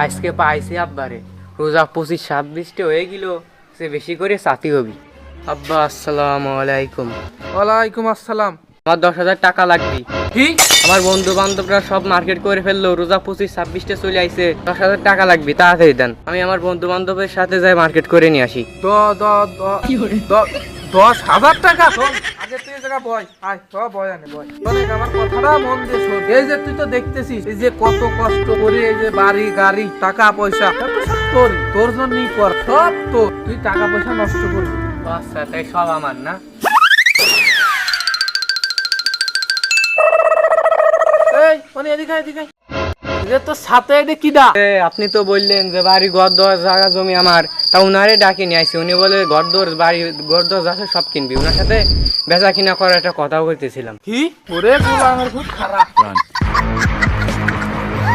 আজকে পাইছি আব্বারে, রোজা 25-26টা হয়ে গেল, সে বেশি করে সাথী হবি। আব্বা আসসালামু আলাইকুম। ওয়ালাইকুম আসসালাম। আমার 10,000 টাকা লাগবে। কি? আমার বন্ধু বান্ধবরা সব মার্কেট করে ফেললো, রোজা 25-26টা চলে আইছে, 10,000 টাকা লাগবে, তাড়াতাড়ি দেন। আমি আমার বন্ধু বান্ধবের সাথে যাই মার্কেট করে নিয়ে আসি। 10,000 টাকা? শোন, আগে তুই এই জায়গা বয়, আয় বয়, আনে বয়। শোন, আমার কথাটা মন দিয়ে শোন। এই যে তুই তো দেখতেছিস এই যে কত কষ্ট করে এই যে বাড়ি গাড়ি টাকা পয়সা এত সব তোর জন্যই কর, সব তোর, তুই টাকা পয়সা নষ্ট করবি। আচ্ছা, তাই সব আমার না? এই মানে এদিকে এদিকে, যে তোর সাথে এটা কি দা? আপনি তো বললেন যে বাড়ি ঘর দর জায়গা জমি আমার, তা উনারে ডাকে নিয়ে আসছি। উনি বলে ঘর দর বাড়ি ঘর দর আছে সব কিনবি, উনার সাথে বেচা কিনা করার একটা কথাও বলতেছিলাম। কি? ওরে বাবা, আমার খুব খারাপ।